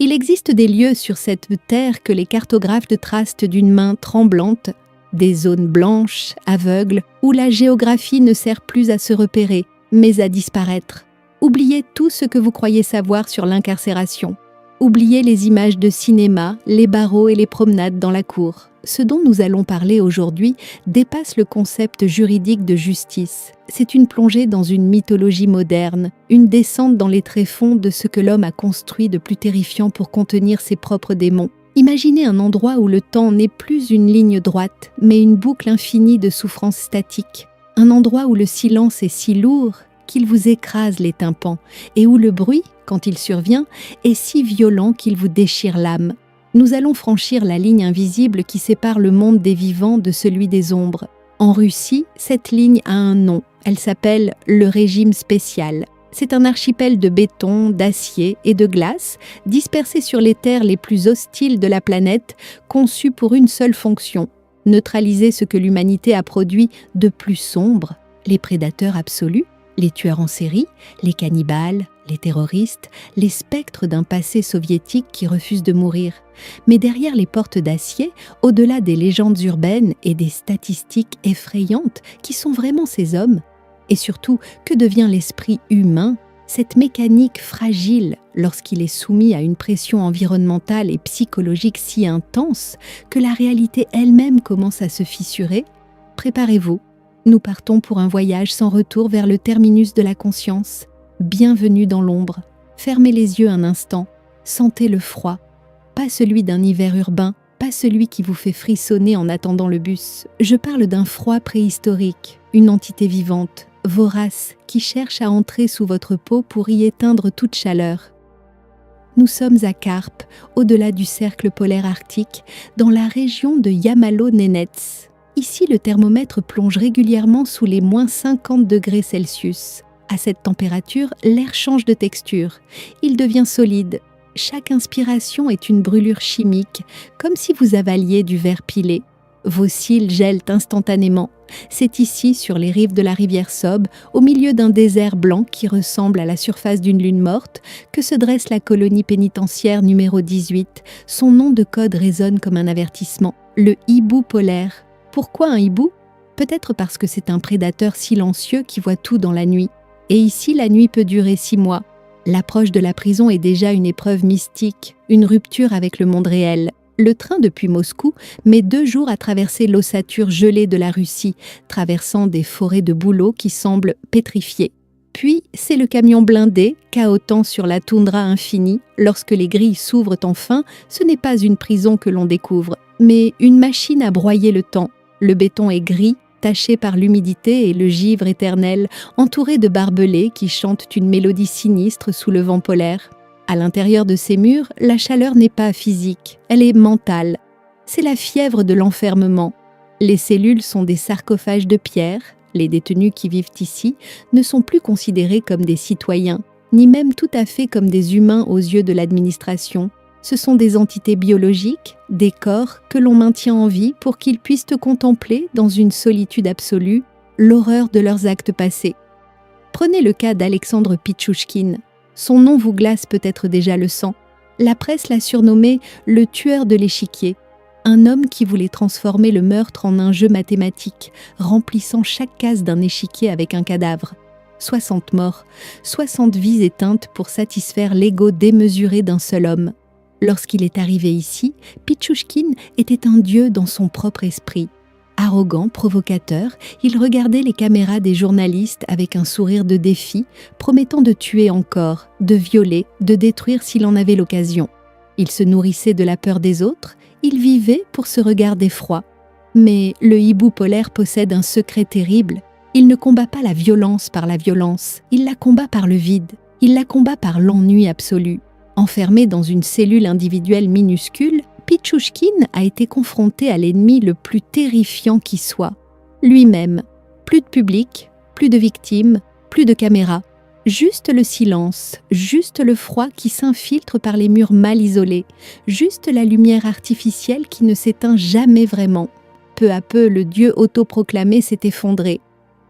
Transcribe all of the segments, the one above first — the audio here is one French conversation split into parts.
Il existe des lieux sur cette terre que les cartographes tracent d'une main tremblante, des zones blanches, aveugles, où la géographie ne sert plus à se repérer, mais à disparaître. Oubliez tout ce que vous croyez savoir sur l'incarcération. Oubliez les images de cinéma, les barreaux et les promenades dans la cour. Ce dont nous allons parler aujourd'hui dépasse le concept juridique de justice. C'est une plongée dans une mythologie moderne, une descente dans les tréfonds de ce que l'homme a construit de plus terrifiant pour contenir ses propres démons. Imaginez un endroit où le temps n'est plus une ligne droite, mais une boucle infinie de souffrances statiques. Un endroit où le silence est si lourd qu'il vous écrase les tympans, et où le bruit, quand il survient, est si violent qu'il vous déchire l'âme. Nous allons franchir la ligne invisible qui sépare le monde des vivants de celui des ombres. En Russie, cette ligne a un nom. Elle s'appelle le régime spécial. C'est un archipel de béton, d'acier et de glace, dispersé sur les terres les plus hostiles de la planète, conçu pour une seule fonction, neutraliser ce que l'humanité a produit de plus sombre, les prédateurs absolus, les tueurs en série, les cannibales, les terroristes, les spectres d'un passé soviétique qui refuse de mourir. Mais derrière les portes d'acier, au-delà des légendes urbaines et des statistiques effrayantes, qui sont vraiment ces hommes? Et surtout, que devient l'esprit humain, cette mécanique fragile lorsqu'il est soumis à une pression environnementale et psychologique si intense que la réalité elle-même commence à se fissurer? Préparez-vous, nous partons pour un voyage sans retour vers le terminus de la conscience. Bienvenue dans l'ombre. Fermez les yeux un instant, sentez le froid. Pas celui d'un hiver urbain, pas celui qui vous fait frissonner en attendant le bus. Je parle d'un froid préhistorique, une entité vivante, vorace, qui cherche à entrer sous votre peau pour y éteindre toute chaleur. Nous sommes à Karp, au-delà du cercle polaire arctique, dans la région de Yamalo-Nenets. Ici, le thermomètre plonge régulièrement sous les -50 degrés Celsius. À cette température, l'air change de texture. Il devient solide. Chaque inspiration est une brûlure chimique, comme si vous avaliez du verre pilé. Vos cils gèlent instantanément. C'est ici, sur les rives de la rivière Sob, au milieu d'un désert blanc qui ressemble à la surface d'une lune morte, que se dresse la colonie pénitentiaire numéro 18. Son nom de code résonne comme un avertissement. Le hibou polaire. Pourquoi un hibou? Peut-être parce que c'est un prédateur silencieux qui voit tout dans la nuit. Et ici, la nuit peut durer 6 mois. L'approche de la prison est déjà une épreuve mystique, une rupture avec le monde réel. Le train depuis Moscou met 2 jours à traverser l'ossature gelée de la Russie, traversant des forêts de bouleaux qui semblent pétrifiées. Puis, c'est le camion blindé, cahotant sur la toundra infinie. Lorsque les grilles s'ouvrent enfin, ce n'est pas une prison que l'on découvre, mais une machine à broyer le temps. Le béton est gris, taché par l'humidité et le givre éternel, entouré de barbelés qui chantent une mélodie sinistre sous le vent polaire. À l'intérieur de ces murs, la chaleur n'est pas physique, elle est mentale. C'est la fièvre de l'enfermement. Les cellules sont des sarcophages de pierre. Les détenus qui vivent ici ne sont plus considérés comme des citoyens, ni même tout à fait comme des humains aux yeux de l'administration. Ce sont des entités biologiques, des corps que l'on maintient en vie pour qu'ils puissent contempler, dans une solitude absolue, l'horreur de leurs actes passés. Prenez le cas d'Alexandre Pichouchkine. Son nom vous glace peut-être déjà le sang. La presse l'a surnommé « le tueur de l'échiquier », un homme qui voulait transformer le meurtre en un jeu mathématique, remplissant chaque case d'un échiquier avec un cadavre. 60 morts, 60 vies éteintes pour satisfaire l'ego démesuré d'un seul homme. Lorsqu'il est arrivé ici, Pichouchkine était un dieu dans son propre esprit. Arrogant, provocateur, il regardait les caméras des journalistes avec un sourire de défi, promettant de tuer encore, de violer, de détruire s'il en avait l'occasion. Il se nourrissait de la peur des autres, il vivait pour ce regard d'effroi. Mais le hibou polaire possède un secret terrible. Il ne combat pas la violence par la violence, il la combat par le vide, il la combat par l'ennui absolu. Enfermé dans une cellule individuelle minuscule, Pichouchkine a été confronté à l'ennemi le plus terrifiant qui soit, lui-même. Plus de public, plus de victimes, plus de caméras. Juste le silence, juste le froid qui s'infiltre par les murs mal isolés, juste la lumière artificielle qui ne s'éteint jamais vraiment. Peu à peu, le dieu autoproclamé s'est effondré.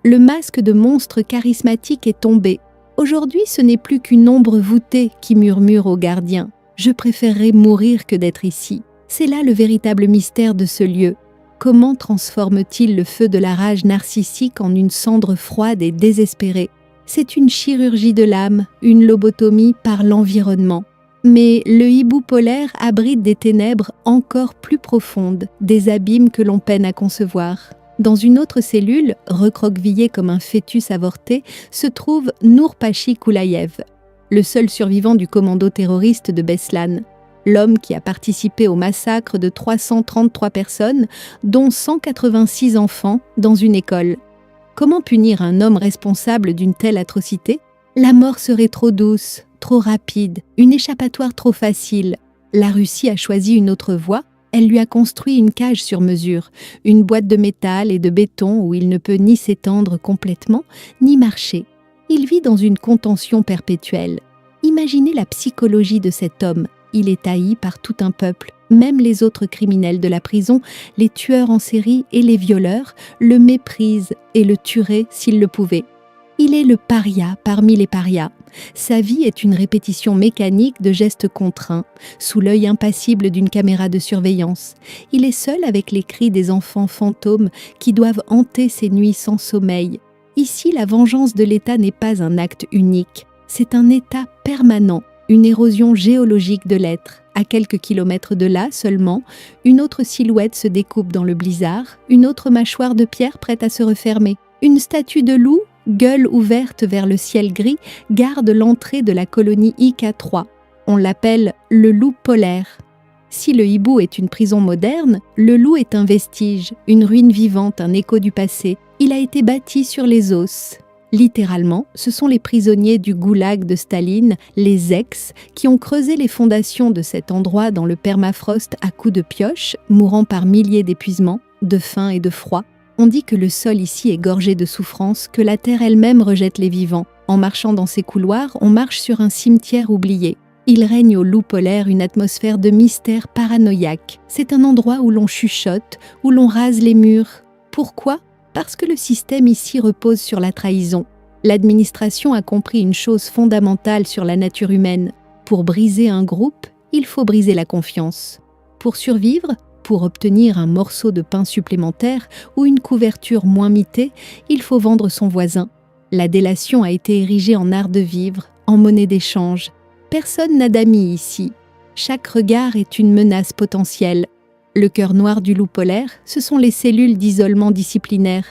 Le masque de monstre charismatique est tombé. Aujourd'hui, ce n'est plus qu'une ombre voûtée qui murmure au gardien. Je préférerais mourir que d'être ici. C'est là le véritable mystère de ce lieu. Comment transforme-t-il le feu de la rage narcissique en une cendre froide et désespérée? C'est une chirurgie de l'âme, une lobotomie par l'environnement. Mais le hibou polaire abrite des ténèbres encore plus profondes, des abîmes que l'on peine à concevoir. Dans une autre cellule, recroquevillée comme un fœtus avorté, se trouve Nourpachi Koulaïev, le seul survivant du commando terroriste de Beslan, l'homme qui a participé au massacre de 333 personnes, dont 186 enfants, dans une école. Comment punir un homme responsable d'une telle atrocité? La mort serait trop douce, trop rapide, une échappatoire trop facile. La Russie a choisi une autre voie. Elle lui a construit une cage sur mesure, une boîte de métal et de béton où il ne peut ni s'étendre complètement, ni marcher. Il vit dans une contention perpétuelle. Imaginez la psychologie de cet homme. Il est haï par tout un peuple. Même les autres criminels de la prison, les tueurs en série et les violeurs, le méprisent et le tueraient s'ils le pouvaient. Il est le paria parmi les parias. Sa vie est une répétition mécanique de gestes contraints, sous l'œil impassible d'une caméra de surveillance. Il est seul avec les cris des enfants fantômes qui doivent hanter ses nuits sans sommeil. Ici, la vengeance de l'État n'est pas un acte unique. C'est un état permanent, une érosion géologique de l'être. À quelques kilomètres de là seulement, une autre silhouette se découpe dans le blizzard, une autre mâchoire de pierre prête à se refermer. Une statue de loup, gueule ouverte vers le ciel gris, garde l'entrée de la colonie IK-3. On l'appelle le loup polaire. Si le hibou est une prison moderne, le loup est un vestige, une ruine vivante, un écho du passé. Il a été bâti sur les os. Littéralement, ce sont les prisonniers du goulag de Staline, les ex, qui ont creusé les fondations de cet endroit dans le permafrost à coups de pioche, mourant par milliers d'épuisements, de faim et de froid. On dit que le sol ici est gorgé de souffrance, que la terre elle-même rejette les vivants. En marchant dans ces couloirs, on marche sur un cimetière oublié. Il règne au loup polaire une atmosphère de mystère paranoïaque. C'est un endroit où l'on chuchote, où l'on rase les murs. Pourquoi ? Parce que le système ici repose sur la trahison. L'administration a compris une chose fondamentale sur la nature humaine. Pour briser un groupe, il faut briser la confiance. Pour survivre, pour obtenir un morceau de pain supplémentaire ou une couverture moins mitée, il faut vendre son voisin. La délation a été érigée en art de vivre, en monnaie d'échange. Personne n'a d'amis ici. Chaque regard est une menace potentielle. Le cœur noir du loup polaire, ce sont les cellules d'isolement disciplinaire,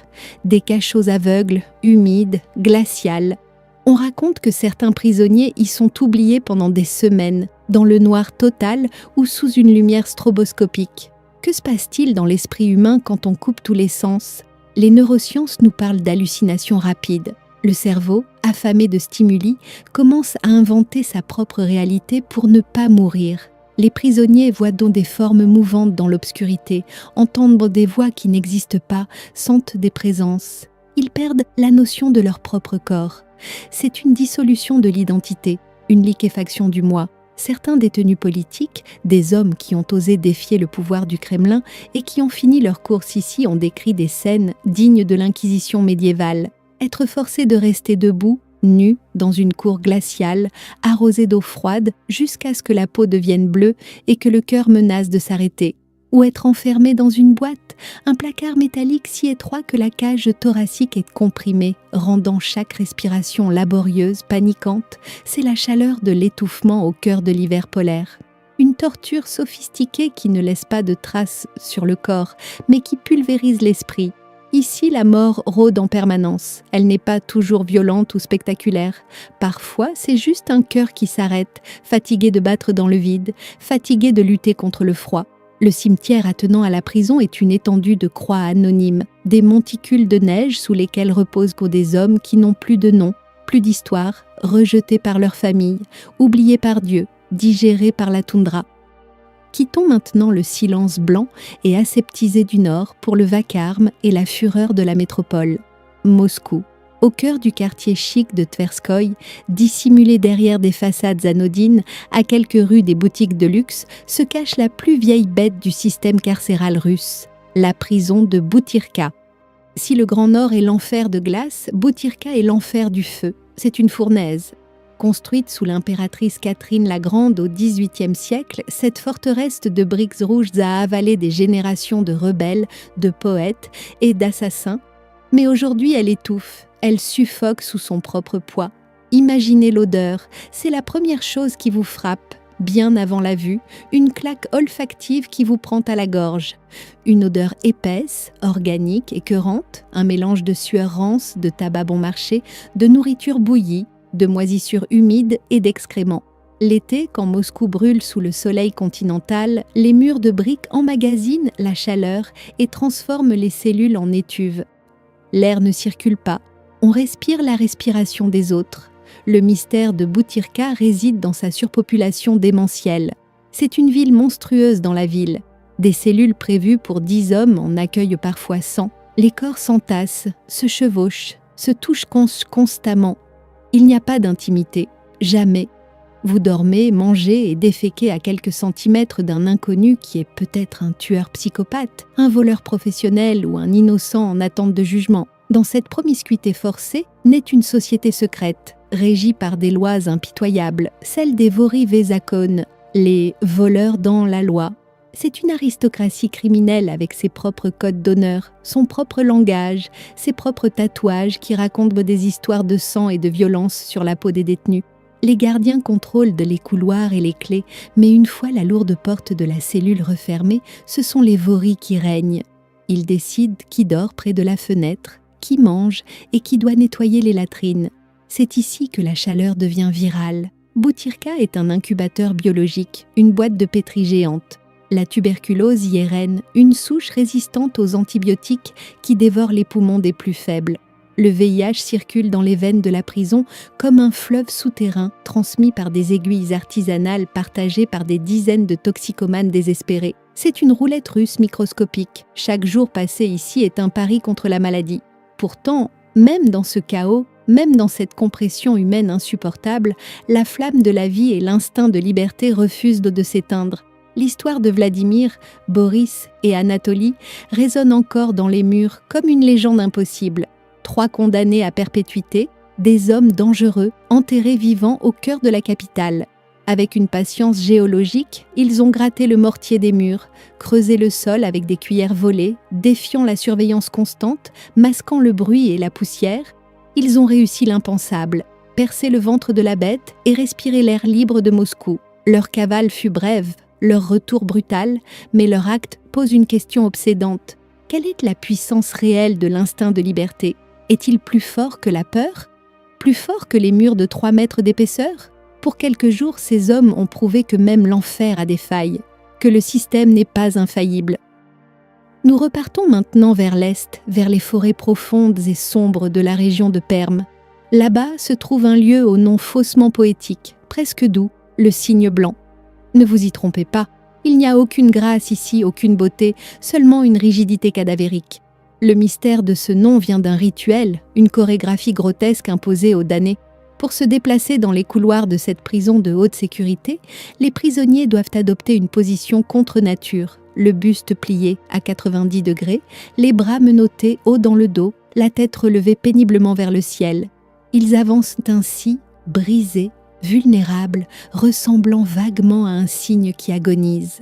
des cachots aveugles, humides, glaciales. On raconte que certains prisonniers y sont oubliés pendant des semaines, dans le noir total ou sous une lumière stroboscopique. Que se passe-t-il dans l'esprit humain quand on coupe tous les sens? Les neurosciences nous parlent d'hallucinations rapides. Le cerveau, affamé de stimuli, commence à inventer sa propre réalité pour ne pas mourir. Les prisonniers voient donc des formes mouvantes dans l'obscurité, entendent des voix qui n'existent pas, sentent des présences. Ils perdent la notion de leur propre corps. C'est une dissolution de l'identité, une liquéfaction du moi. Certains détenus politiques, des hommes qui ont osé défier le pouvoir du Kremlin et qui ont fini leur course ici ont décrit des scènes dignes de l'Inquisition médiévale. Être forcé de rester debout, nu, dans une cour glaciale, arrosé d'eau froide, jusqu'à ce que la peau devienne bleue et que le cœur menace de s'arrêter. Ou être enfermé dans une boîte, un placard métallique si étroit que la cage thoracique est comprimée, rendant chaque respiration laborieuse, paniquante. C'est la chaleur de l'étouffement au cœur de l'hiver polaire. Une torture sophistiquée qui ne laisse pas de traces sur le corps, mais qui pulvérise l'esprit. Ici, la mort rôde en permanence. Elle n'est pas toujours violente ou spectaculaire. Parfois, c'est juste un cœur qui s'arrête, fatigué de battre dans le vide, fatigué de lutter contre le froid. Le cimetière attenant à la prison est une étendue de croix anonymes, des monticules de neige sous lesquels reposent pour des hommes qui n'ont plus de nom, plus d'histoire, rejetés par leur famille, oubliés par Dieu, digérés par la toundra. Quittons maintenant le silence blanc et aseptisé du Nord pour le vacarme et la fureur de la métropole. Moscou, au cœur du quartier chic de Tverskoï, dissimulé derrière des façades anodines, à quelques rues des boutiques de luxe, se cache la plus vieille bête du système carcéral russe, la prison de Butyrka. Si le Grand Nord est l'enfer de glace, Butyrka est l'enfer du feu. C'est une fournaise. Construite sous l'impératrice Catherine la Grande au XVIIIe siècle, cette forteresse de briques rouges a avalé des générations de rebelles, de poètes et d'assassins. Mais aujourd'hui, elle étouffe, elle suffoque sous son propre poids. Imaginez l'odeur, c'est la première chose qui vous frappe, bien avant la vue, une claque olfactive qui vous prend à la gorge. Une odeur épaisse, organique, écœurante, un mélange de sueur rance, de tabac bon marché, de nourriture bouillie, de moisissures humides et d'excréments. L'été, quand Moscou brûle sous le soleil continental, les murs de briques emmagasinent la chaleur et transforment les cellules en étuves. L'air ne circule pas, on respire la respiration des autres. Le mystère de Boutirka réside dans sa surpopulation démentielle. C'est une ville monstrueuse dans la ville. Des cellules prévues pour 10 hommes en accueillent parfois 100. Les corps s'entassent, se chevauchent, se touchent constamment. Il n'y a pas d'intimité, jamais. Vous dormez, mangez et déféquez à quelques centimètres d'un inconnu qui est peut-être un tueur psychopathe, un voleur professionnel ou un innocent en attente de jugement. Dans cette promiscuité forcée naît une société secrète, régie par des lois impitoyables, celle des Vori Vesakon, les voleurs dans la loi. C'est une aristocratie criminelle avec ses propres codes d'honneur, son propre langage, ses propres tatouages qui racontent des histoires de sang et de violence sur la peau des détenus. Les gardiens contrôlent les couloirs et les clés, mais une fois la lourde porte de la cellule refermée, ce sont les Vori qui règnent. Ils décident qui dort près de la fenêtre, qui mange et qui doit nettoyer les latrines. C'est ici que la chaleur devient virale. Boutirka est un incubateur biologique, une boîte de pétri géante. La tuberculose y est reine, une souche résistante aux antibiotiques qui dévore les poumons des plus faibles. Le VIH circule dans les veines de la prison comme un fleuve souterrain transmis par des aiguilles artisanales partagées par des dizaines de toxicomanes désespérés. C'est une roulette russe microscopique. Chaque jour passé ici est un pari contre la maladie. Pourtant, même dans ce chaos, même dans cette compression humaine insupportable, la flamme de la vie et l'instinct de liberté refusent de s'éteindre. L'histoire de Vladimir, Boris et Anatoly résonne encore dans les murs comme une légende impossible. 3 condamnés à perpétuité, des hommes dangereux, enterrés vivants au cœur de la capitale. Avec une patience géologique, ils ont gratté le mortier des murs, creusé le sol avec des cuillères volées, défiant la surveillance constante, masquant le bruit et la poussière. Ils ont réussi l'impensable, percé le ventre de la bête et respiré l'air libre de Moscou. Leur cavale fut brève, leur retour brutal, mais leur acte pose une question obsédante. Quelle est la puissance réelle de l'instinct de liberté ? Est-il plus fort que la peur ? Plus fort que les murs de 3 mètres d'épaisseur ? Pour quelques jours, ces hommes ont prouvé que même l'enfer a des failles, que le système n'est pas infaillible. Nous repartons maintenant vers l'est, vers les forêts profondes et sombres de la région de Perm. Là-bas se trouve un lieu au nom faussement poétique, presque doux, le Cygne blanc. Ne vous y trompez pas, il n'y a aucune grâce ici, aucune beauté, seulement une rigidité cadavérique. Le mystère de ce nom vient d'un rituel, une chorégraphie grotesque imposée aux damnés. Pour se déplacer dans les couloirs de cette prison de haute sécurité, les prisonniers doivent adopter une position contre nature, le buste plié à 90 degrés, les bras menottés haut dans le dos, la tête relevée péniblement vers le ciel. Ils avancent ainsi, brisés, vulnérables, ressemblant vaguement à un cygne qui agonise.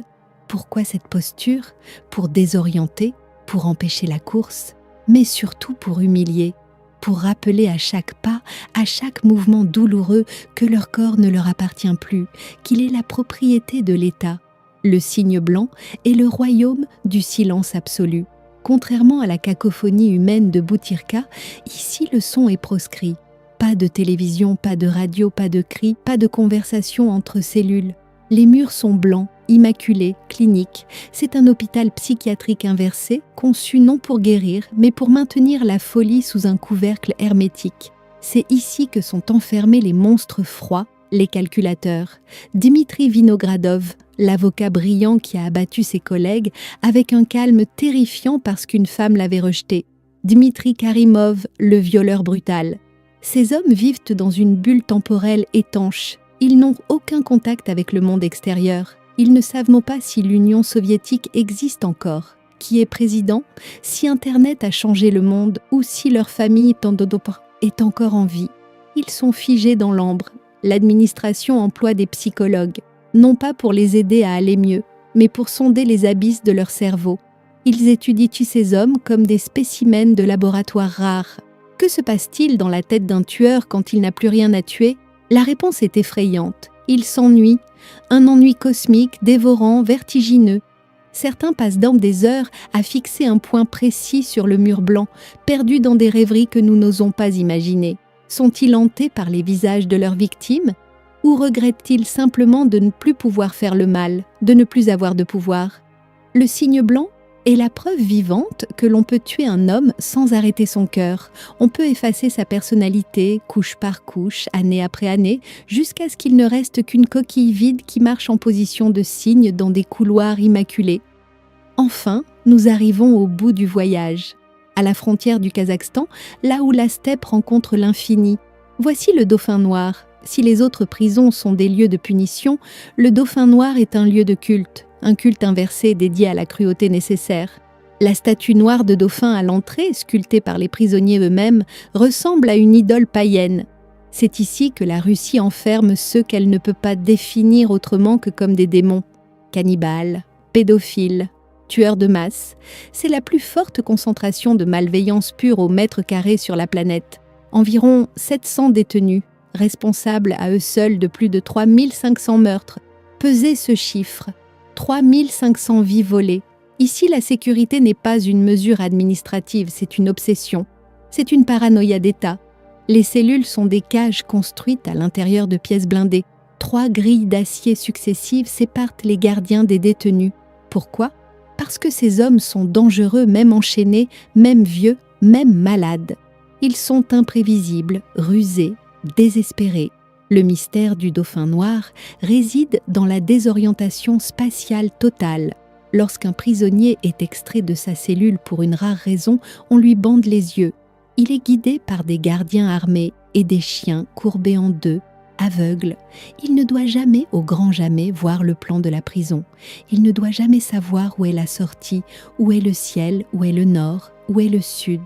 Pourquoi cette posture ? Pour désorienter, pour empêcher la course, mais surtout pour humilier, pour rappeler à chaque pas, à chaque mouvement douloureux que leur corps ne leur appartient plus, qu'il est la propriété de l'État. Le Cygne blanc est le royaume du silence absolu. Contrairement à la cacophonie humaine de Boutirka, ici le son est proscrit. Pas de télévision, pas de radio, pas de cris, pas de conversation entre cellules. Les murs sont blancs, immaculés, cliniques. C'est un hôpital psychiatrique inversé, conçu non pour guérir, mais pour maintenir la folie sous un couvercle hermétique. C'est ici que sont enfermés les monstres froids, les calculateurs. Dmitri Vinogradov, l'avocat brillant qui a abattu ses collègues, avec un calme terrifiant parce qu'une femme l'avait rejeté. Dmitri Karimov, le violeur brutal. Ces hommes vivent dans une bulle temporelle étanche. Ils n'ont aucun contact avec le monde extérieur. Ils ne savent même pas si l'Union soviétique existe encore, qui est président, si Internet a changé le monde ou si leur famille est encore en vie. Ils sont figés dans l'ambre. l'administration emploie des psychologues, non pas pour les aider à aller mieux, mais pour sonder les abysses de leur cerveau. Ils étudient ces hommes comme des spécimens de laboratoire rares. Que se passe-t-il dans la tête d'un tueur quand il n'a plus rien à tuer ? La réponse est effrayante. Il s'ennuie, un ennui cosmique, dévorant, vertigineux. Certains passent donc des heures à fixer un point précis sur le mur blanc, perdus dans des rêveries que nous n'osons pas imaginer. Sont-ils hantés par les visages de leurs victimes ? Ou regrettent-ils simplement de ne plus pouvoir faire le mal, de ne plus avoir de pouvoir ? Le signe blanc est la preuve vivante que l'on peut tuer un homme sans arrêter son cœur. On peut effacer sa personnalité, couche par couche, année après année, jusqu'à ce qu'il ne reste qu'une coquille vide qui marche en position de cygne dans des couloirs immaculés. Enfin, nous arrivons au bout du voyage, à la frontière du Kazakhstan, là où la steppe rencontre l'infini. Voici le dauphin noir. Si les autres prisons sont des lieux de punition, le dauphin noir est un lieu de culte, un culte inversé dédié à la cruauté nécessaire. La statue noire de dauphin à l'entrée, sculptée par les prisonniers eux-mêmes, ressemble à une idole païenne. C'est ici que la Russie enferme ceux qu'elle ne peut pas définir autrement que comme des démons. Cannibales, pédophiles, tueurs de masse, c'est la plus forte concentration de malveillance pure au mètre carré sur la planète. Environ 700 détenus, responsables à eux seuls de plus de 3500 meurtres. Pesez ce chiffre, 3500 vies volées. Ici, la sécurité n'est pas une mesure administrative, c'est une obsession. C'est une paranoïa d'État. Les cellules sont des cages construites à l'intérieur de pièces blindées. 3 grilles d'acier successives séparent les gardiens des détenus. Pourquoi ? Parce que ces hommes sont dangereux, même enchaînés, même vieux, même malades. Ils sont imprévisibles, rusés, désespérés. Le mystère du dauphin noir réside dans la désorientation spatiale totale. Lorsqu'un prisonnier est extrait de sa cellule pour une rare raison, on lui bande les yeux. Il est guidé par des gardiens armés et des chiens courbés en deux, aveugles. Il ne doit jamais, au grand jamais, voir le plan de la prison. Il ne doit jamais savoir où est la sortie, où est le ciel, où est le nord, où est le sud.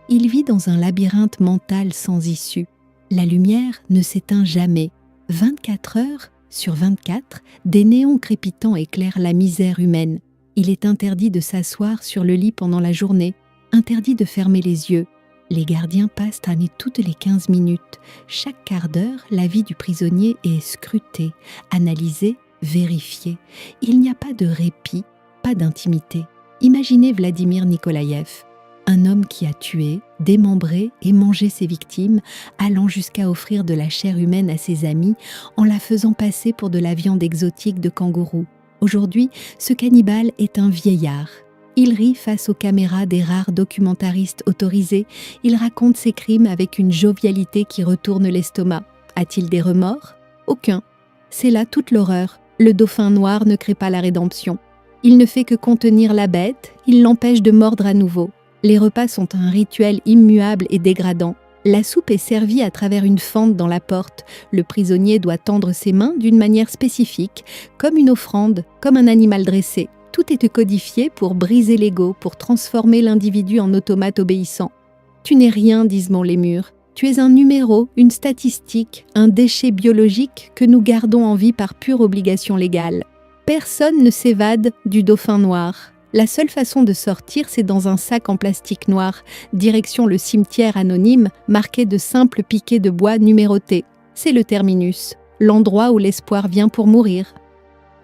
Il vit dans un labyrinthe mental sans issue. La lumière ne s'éteint jamais. 24 heures sur 24, des néons crépitants éclairent la misère humaine. Il est interdit de s'asseoir sur le lit pendant la journée, interdit de fermer les yeux. Les gardiens passent à nez toutes les 15 minutes. Chaque quart d'heure, la vie du prisonnier est scrutée, analysée, vérifiée. Il n'y a pas de répit, pas d'intimité. Imaginez Vladimir Nikolaïev. Un homme qui a tué, démembré et mangé ses victimes, allant jusqu'à offrir de la chair humaine à ses amis en la faisant passer pour de la viande exotique de kangourou. Aujourd'hui, ce cannibale est un vieillard. Il rit face aux caméras des rares documentaristes autorisés. Il raconte ses crimes avec une jovialité qui retourne l'estomac. A-t-il des remords ? Aucun. C'est là toute l'horreur. Le dauphin noir ne crée pas la rédemption. Il ne fait que contenir la bête, il l'empêche de mordre à nouveau. Les repas sont un rituel immuable et dégradant. La soupe est servie à travers une fente dans la porte. Le prisonnier doit tendre ses mains d'une manière spécifique, comme une offrande, comme un animal dressé. Tout est codifié pour briser l'ego, pour transformer l'individu en automate obéissant. Tu n'es rien, disent les murs. Tu es un numéro, une statistique, un déchet biologique que nous gardons en vie par pure obligation légale. Personne ne s'évade du dauphin noir. La seule façon de sortir, c'est dans un sac en plastique noir, direction le cimetière anonyme, marqué de simples piquets de bois numérotés. C'est le terminus, l'endroit où l'espoir vient pour mourir.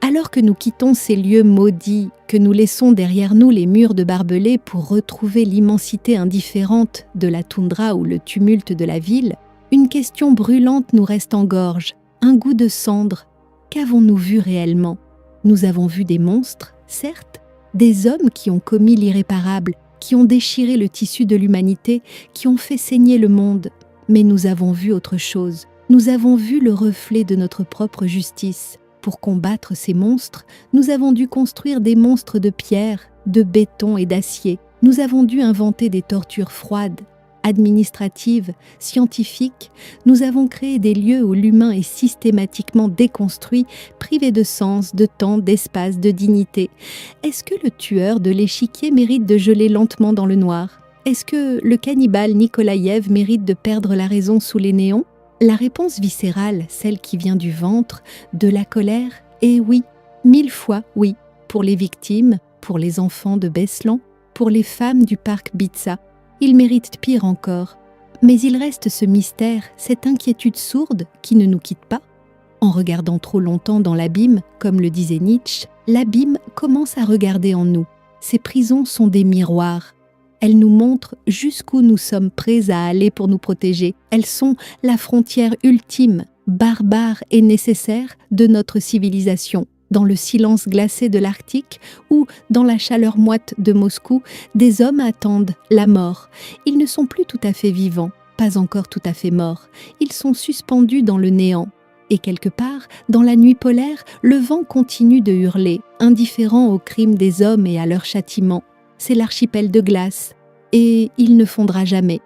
Alors que nous quittons ces lieux maudits, que nous laissons derrière nous les murs de barbelés pour retrouver l'immensité indifférente de la toundra ou le tumulte de la ville, une question brûlante nous reste en gorge, un goût de cendre. Qu'avons-nous vu réellement ? Nous avons vu des monstres, certes, des hommes qui ont commis l'irréparable, qui ont déchiré le tissu de l'humanité, qui ont fait saigner le monde. Mais nous avons vu autre chose. Nous avons vu le reflet de notre propre justice. Pour combattre ces monstres, nous avons dû construire des monstres de pierre, de béton et d'acier. Nous avons dû inventer des tortures froides, administratives, scientifiques. Nous avons créé des lieux où l'humain est systématiquement déconstruit, privé de sens, de temps, d'espace, de dignité. Est-ce que le tueur de l'échiquier mérite de geler lentement dans le noir ? Est-ce que le cannibale Nikolaïev mérite de perdre la raison sous les néons ? La réponse viscérale, celle qui vient du ventre, de la colère, est oui, 1000 fois oui, pour les victimes, pour les enfants de Beslan, pour les femmes du parc Bitsa. Ils méritent pire encore. Mais il reste ce mystère, cette inquiétude sourde qui ne nous quitte pas. En regardant trop longtemps dans l'abîme, comme le disait Nietzsche, l'abîme commence à regarder en nous. Ces prisons sont des miroirs. Elles nous montrent jusqu'où nous sommes prêts à aller pour nous protéger. Elles sont la frontière ultime, barbare et nécessaire de notre civilisation. Dans le silence glacé de l'Arctique ou dans la chaleur moite de Moscou, des hommes attendent la mort. Ils ne sont plus tout à fait vivants, pas encore tout à fait morts. Ils sont suspendus dans le néant. Et quelque part, dans la nuit polaire, le vent continue de hurler, indifférent aux crimes des hommes et à leur châtiment. C'est l'archipel de glace, et il ne fondra jamais.